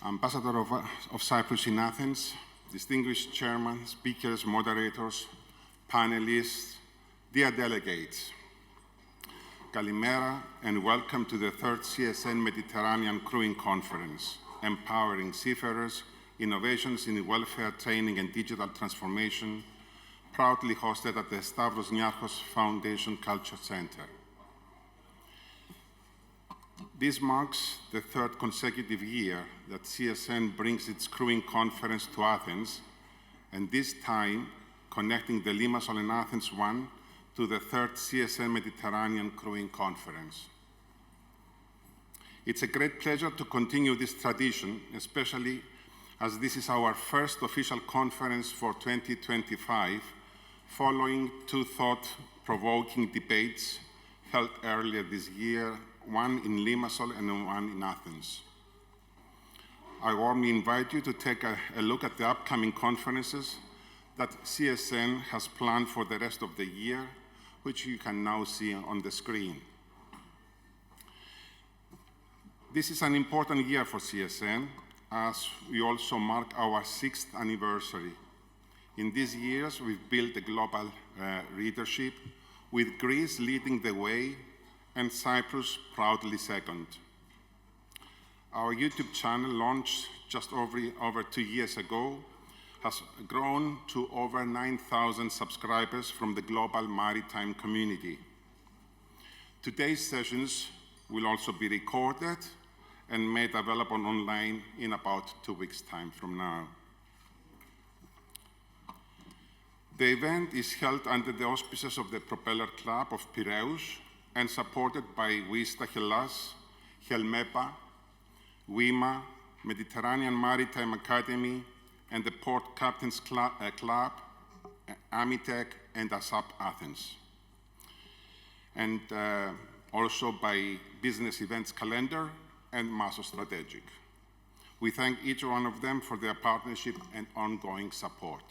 Ambassador of Cyprus in Athens, distinguished chairman, speakers, moderators, panelists, dear delegates, Kalimera and welcome to the third CSN Mediterranean Crewing Conference, Empowering Seafarers, Innovations in Welfare Training and Digital Transformation, proudly hosted at the Stavros Niarchos Foundation Culture Center. This marks the third consecutive year that CSN brings its crewing conference to Athens, and this time connecting the Limassol and Athens one to the third CSN Mediterranean Crewing Conference. It's a great pleasure to continue this tradition, especially as this is our first official conference for 2025, following two thought-provoking debates held earlier this year, one in Limassol and one in Athens. I warmly invite you to take a look at the upcoming conferences that CSN has planned for the rest of the year, which you can now see on the screen. This is an important year for CSN, as we also mark our 6th anniversary. In these years, we've built a global leadership, with Greece leading the way and Cyprus proudly second. Our YouTube channel, launched just over 2 years ago, has grown to over 9,000 subscribers from the global maritime community. Today's sessions will also be recorded and made available online in about 2 weeks' time from now. The event is held under the auspices of the Propeller Club of Piraeus and supported by WISTA Hellas, Helmepa, WIMA, Mediterranean Maritime Academy, and the Port Captains Club, Amitec, and ASAP Athens. And also by Business Events Calendar and Maso Strategic. We thank each one of them for their partnership and ongoing support.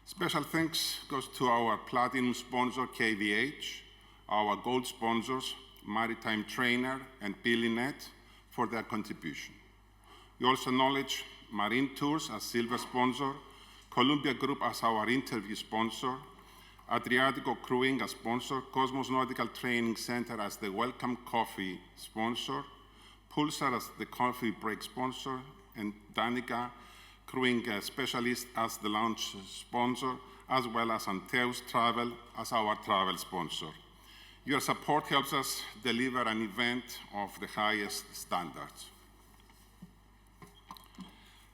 Special thanks goes to our platinum sponsor, KVH, our gold sponsors, Maritime Trainer and Billinet, for their contribution. We also acknowledge Marine Tours as silver sponsor, Columbia Group as our interview sponsor, Adriatico Crewing as sponsor, Cosmos Nautical Training Center as the Welcome Coffee sponsor, Pulsar as the coffee break sponsor, and Danica Crewing Specialist as the launch sponsor, as well as Anteus Travel as our travel sponsor. Your support helps us deliver an event of the highest standards.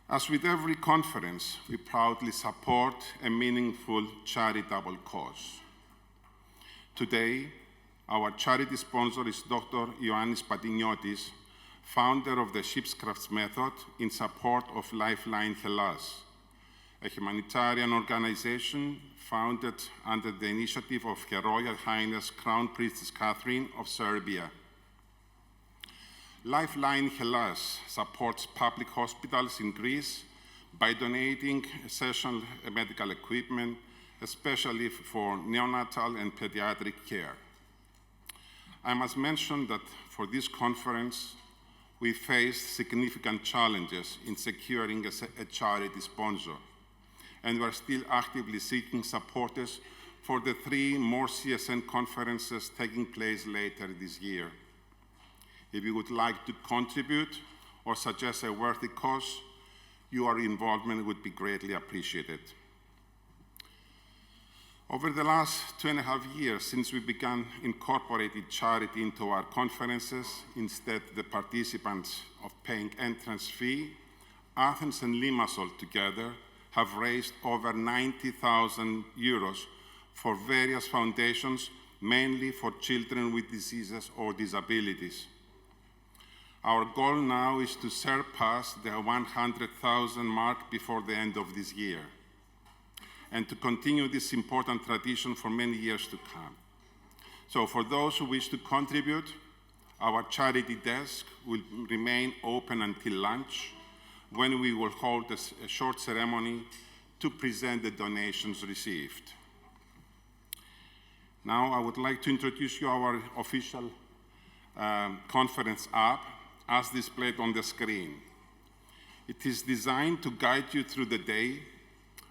As with every conference, we proudly support a meaningful charitable cause. Today, our charity sponsor is Dr. Ioannis Patiniotis, founder of the Shipscrafts Method in support of Lifeline Hellas, a humanitarian organization founded under the initiative of Her Royal Highness Crown Princess Catherine of Serbia. Lifeline Hellas supports public hospitals in Greece by donating essential medical equipment, especially for neonatal and pediatric care. I must mention that for this conference, we faced significant challenges in securing a charity sponsor, and we're still actively seeking supporters for the 3 more CSN conferences taking place later this year. If you would like to contribute or suggest a worthy cause, your involvement would be greatly appreciated. Over the last 2.5 years since we began incorporating charity into our conferences, instead the participants of paying entrance fee, Athens and Limassol together have raised over 90,000 euros for various foundations, mainly for children with diseases or disabilities. Our goal now is to surpass the 100,000 mark before the end of this year, and to continue this important tradition for many years to come. So for those who wish to contribute, our charity desk will remain open until lunch, when we will hold a short ceremony to present the donations received. Now I would like to introduce you our official conference app, as displayed on the screen. It is designed to guide you through the day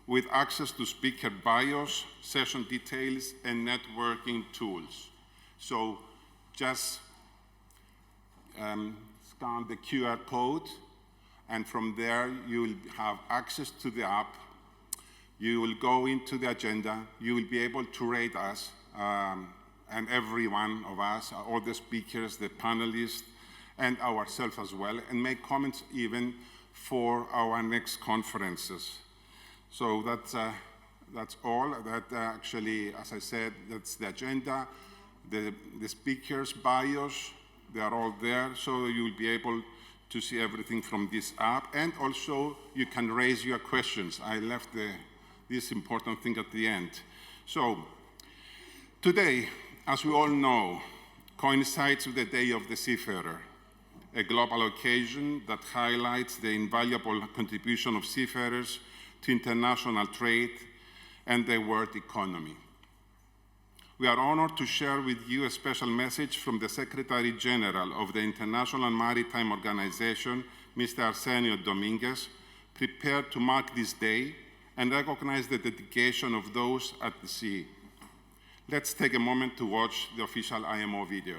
with access to speaker bios, session details, and networking tools. So just scan the QR code, and from there you will have access to the app. You will go into the agenda. You will be able to rate us, and every one of us, all the speakers, the panelists, and ourselves as well, and make comments even for our next conferences. So that's all. That actually, as I said, that's the agenda. The speakers' bios, they are all there, so you'll be able to see everything from this app. And also, you can raise your questions. I left this important thing at the end. So today, as we all know, coincides with the Day of the Seafarer, a global occasion that highlights the invaluable contribution of seafarers to international trade and the world economy. We are honored to share with you a special message from the Secretary General of the International Maritime Organization, Mr. Arsenio Dominguez, prepared to mark this day and recognize the dedication of those at the sea. Let's take a moment to watch the official IMO video.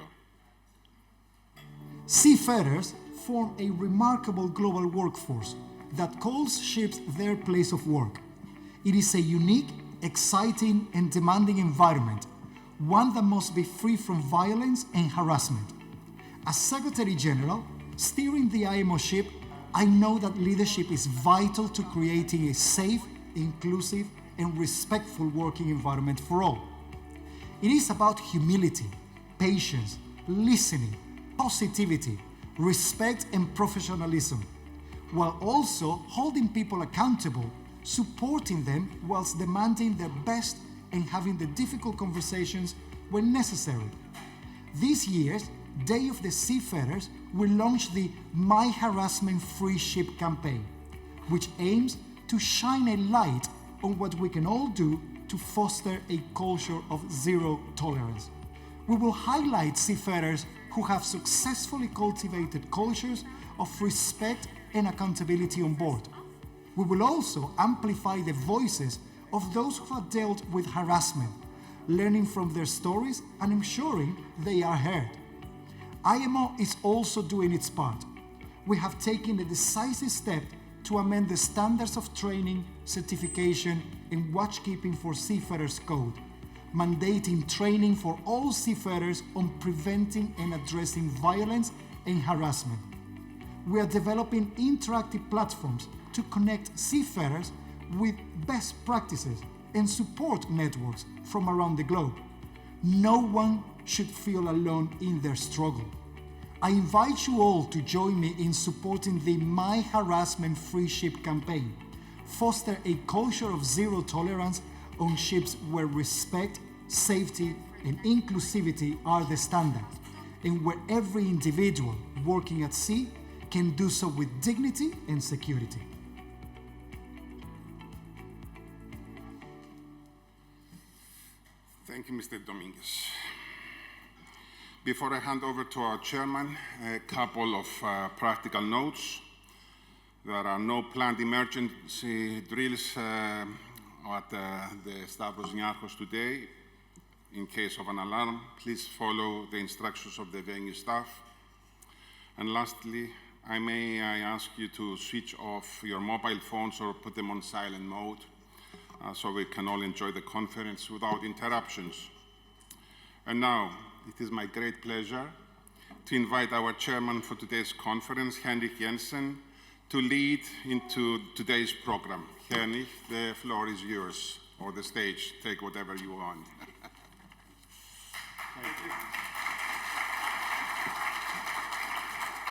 Seafarers form a remarkable global workforce that calls ships their place of work. It is a unique, exciting, and demanding environment, one that must be free from violence and harassment. As Secretary General, steering the IMO ship, I know that leadership is vital to creating a safe, inclusive, and respectful working environment for all. It is about humility, patience, listening, positivity, respect, and professionalism, while also holding people accountable, supporting them whilst demanding their best and having the difficult conversations when necessary. This year's Day of the Seafarers will launch the My Harassment Free Ship campaign, which aims to shine a light on what we can all do to foster a culture of zero tolerance. We will highlight seafarers who have successfully cultivated cultures of respect and accountability on board. We will also amplify the voices of those who have dealt with harassment, learning from their stories and ensuring they are heard. IMO is also doing its part. We have taken a decisive step to amend the standards of training, certification, and watchkeeping for Seafarers Code, mandating training for all seafarers on preventing and addressing violence and harassment. We are developing interactive platforms to connect seafarers with best practices and support networks from around the globe. No one should feel alone in their struggle. I invite you all to join me in supporting the My Harassment Free Ship campaign. Foster a culture of zero tolerance on ships where respect, safety, and inclusivity are the standard, and where every individual working at sea can do so with dignity and security. Thank you, Mr. Dominguez. Before I hand over to our chairman, a couple of practical notes. There are no planned emergency drills at the Stavros Niarchos today. In case of an alarm, please follow the instructions of the venue staff. And lastly, I ask you to switch off your mobile phones or put them on silent mode so we can all enjoy the conference without interruptions. And now, it is my great pleasure to invite our chairman for today's conference, Henrik Jensen, to lead into today's program. Henrik, the floor is yours, or the stage. Take whatever you want. Thank you.